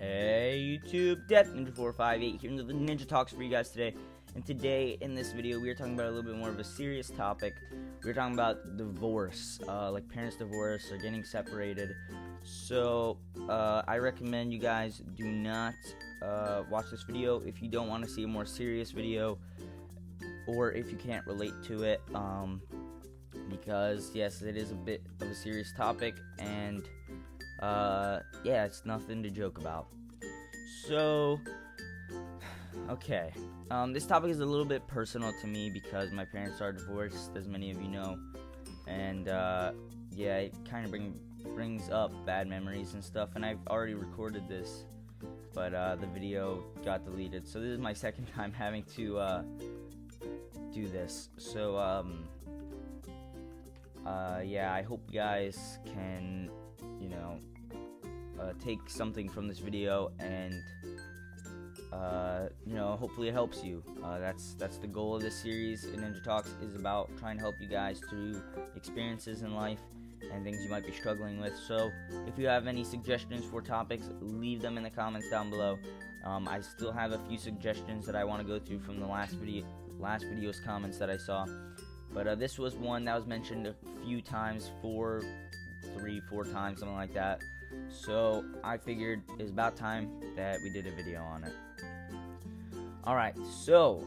Hey YouTube, DeathNinja458 here, the Ninja Talks for you guys today. And today in this video we are talking about a little bit more of a serious topic. We're talking about divorce, like parents divorce or getting separated. So I recommend you guys do not watch this video if you don't want to see a more serious video, or if you can't relate to it, because yes, it is a bit of a serious topic, and yeah, it's nothing to joke about. So, okay, this topic is a little bit personal to me because my parents are divorced, as many of you know, and yeah, it kind of brings up bad memories and stuff, and I've already recorded this, but the video got deleted, so this is my second time having to do this. So yeah, I hope you guys can, you know, take something from this video, and you know, hopefully it helps you. That's the goal of this series. Ninja Talks is about trying to help you guys through experiences in life and things you might be struggling with. So if you have any suggestions for topics, leave them in the comments down below. I still have a few suggestions that I want to go through from the last video's comments that I saw, but this was one that was mentioned a few times, 4 times, something like that. So I figured it was about time that we did a video on it. Alright, so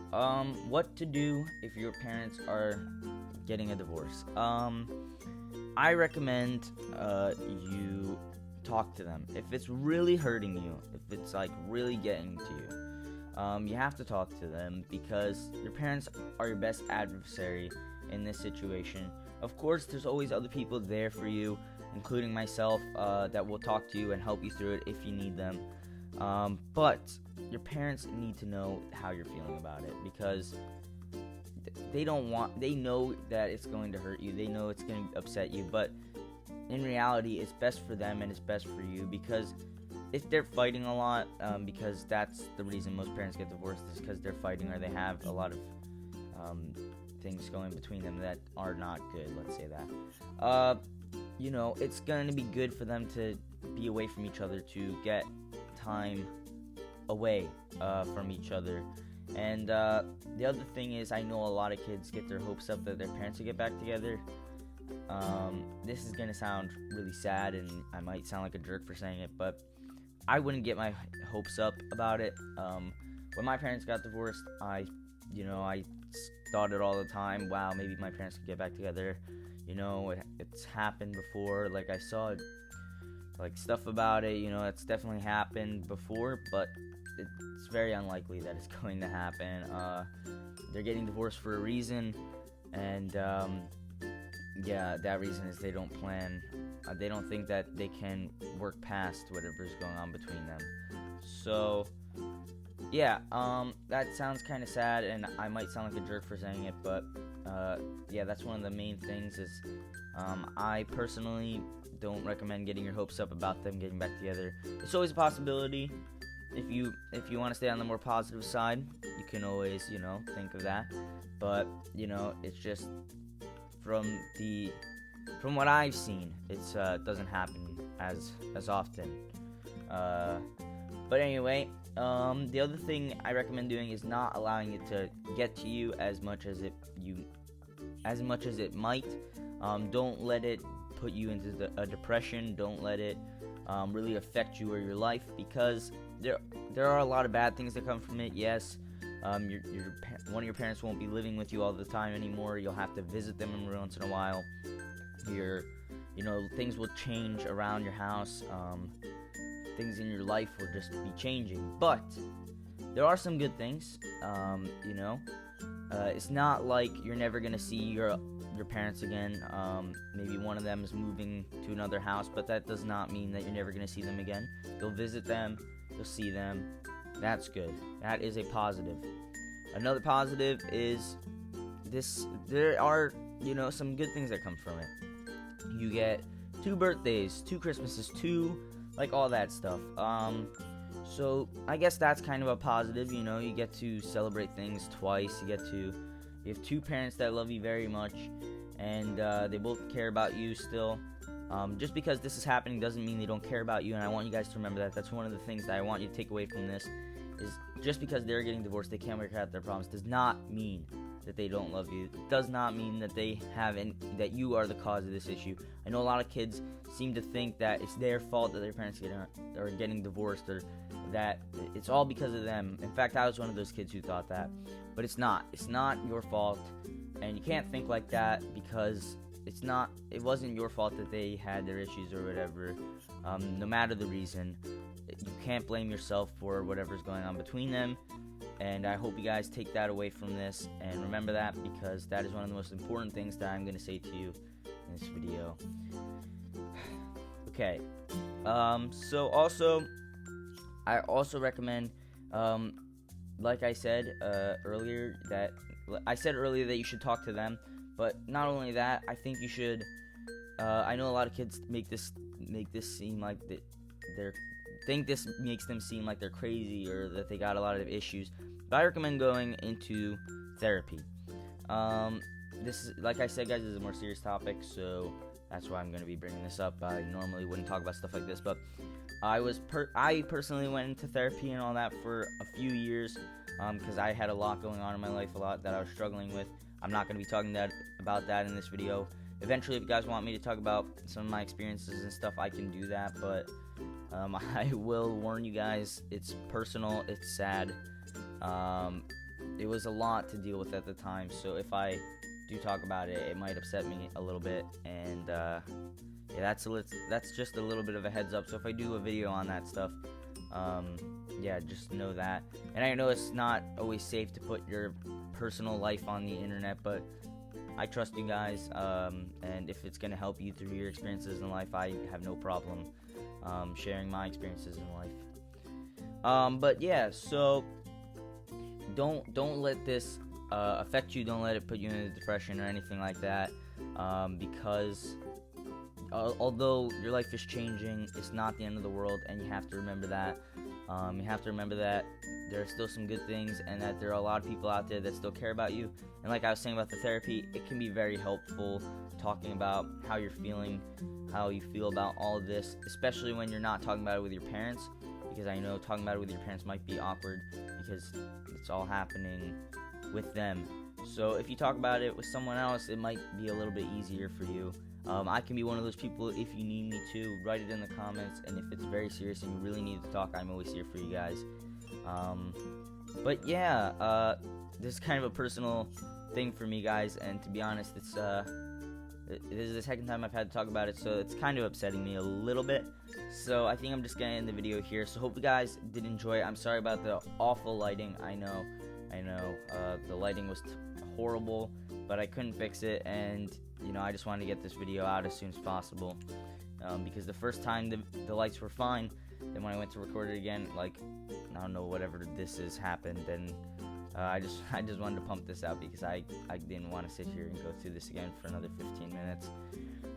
what to do if your parents are getting a divorce. I recommend you talk to them. If it's really hurting you, if it's like really getting to you, you have to talk to them, because your parents are your best adversary in this situation. Of course, there's always other people there for you, including myself, that will talk to you and help you through it if you need them. But your parents need to know how you're feeling about it, because they know that it's going to hurt you, they know it's going to upset you, but in reality it's best for them and it's best for you, because if they're fighting a lot, because that's the reason most parents get divorced, is because they're fighting, or they have a lot of things going between them that are not good, let's say that. You know, it's going to be good for them to be away from each other, to get time away from each other. And the other thing is, I know a lot of kids get their hopes up that their parents will get back together. This is going to sound really sad, and I might sound like a jerk for saying it, but I wouldn't get my hopes up about it. When my parents got divorced, I thought it all the time, wow, maybe my parents could get back together. You know, it's happened before. Like, I saw like stuff about it. You know, it's definitely happened before, but it's very unlikely that it's going to happen. They're getting divorced for a reason, and yeah, that reason is they don't plan. They don't think that they can work past whatever's going on between them. So yeah, that sounds kind of sad, and I might sound like a jerk for saying it, but yeah, that's one of the main things is, I personally don't recommend getting your hopes up about them getting back together. It's always a possibility. If you want to stay on the more positive side, you can always, you know, think of that. But, you know, it's just from what I've seen, it doesn't happen as often. But anyway, the other thing I recommend doing is not allowing it to get to you as much as it might. Don't let it put you into a depression. Don't let it really affect you or your life, because there are a lot of bad things that come from it. Yes, one of your parents won't be living with you all the time anymore. You'll have to visit them every once in a while. You know, things will change around your house. Things in your life will just be changing, but there are some good things. You know, it's not like you're never gonna see your parents again. Maybe one of them is moving to another house, but that does not mean that you're never gonna see them again. You'll visit them, you'll see them. That's good. That is a positive. Another positive is this: there are, you know, some good things that come from it. You get 2 birthdays, 2 Christmases, 2, like, all that stuff. So I guess that's kind of a positive. You know, you get to celebrate things twice. You have 2 parents that love you very much, and they both care about you still. Just because this is happening doesn't mean they don't care about you, and I want you guys to remember that. That's one of the things that I want you to take away from this, is just because they're getting divorced, they can't work out their problems, does not mean that they don't love you. It does not mean that they that you are the cause of this issue. I know a lot of kids seem to think that it's their fault that their parents are getting divorced, or that it's all because of them. In fact, I was one of those kids who thought that, but it's not. It's not your fault, and you can't think like that, because it wasn't your fault that they had their issues or whatever. No matter the reason, you can't blame yourself for whatever's going on between them. And I hope you guys take that away from this and remember that, because that is one of the most important things that I'm going to say to you in this video. Okay. So also, I also recommend, like I said earlier, that you should talk to them. But not only that, I think you should. I know a lot of kids make this seem like this makes them seem like they're crazy or that they got a lot of issues. But I recommend going into therapy. This is, like I said, guys, this is a more serious topic, so that's why I'm going to be bringing this up. I normally wouldn't talk about stuff like this, but I personally went into therapy and all that for a few years, because I had a lot going on in my life, a lot that I was struggling with. I'm not going to be talking about that in this video. Eventually, if you guys want me to talk about some of my experiences and stuff, I can do that, but I will warn you guys, it's personal, it's sad. It was a lot to deal with at the time, so if I do talk about it, it might upset me a little bit, and yeah, that's just a little bit of a heads up. So if I do a video on that stuff, yeah, just know that. And I know it's not always safe to put your personal life on the internet, but I trust you guys, and if it's going to help you through your experiences in life, I have no problem sharing my experiences in life. But yeah, so don't let this affect you. Don't let it put you in a depression or anything like that, because although your life is changing, it's not the end of the world, and you have to remember that. You have to remember that there are still some good things, and that there are a lot of people out there that still care about you. And like I was saying about the therapy, it can be very helpful talking about how you're feeling, how you feel about all of this, especially when you're not talking about it with your parents, because I know talking about it with your parents might be awkward because it's all happening with them. So if you talk about it with someone else, it might be a little bit easier for you. I can be one of those people. If you need me to, write it in the comments, and if it's very serious and you really need to talk, I'm always here for you guys. But yeah, this is kind of a personal thing for me, guys, and to be honest, this is the second time I've had to talk about it, so it's kind of upsetting me a little bit. So I think I'm just gonna end the video here. So hope you guys did enjoy it. I'm sorry about the awful lighting. I know, the lighting was horrible, but I couldn't fix it, and I just wanted to get this video out as soon as possible, because the first time the lights were fine, then when I went to record it again, like, I don't know, whatever this is happened, and I just wanted to pump this out because I didn't want to sit here and go through this again for another 15 minutes.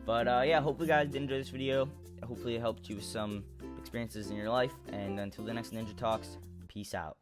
But yeah, hope you guys did enjoy this video. Hopefully it helped you with some experiences in your life, and until the next Ninja Talks, peace out.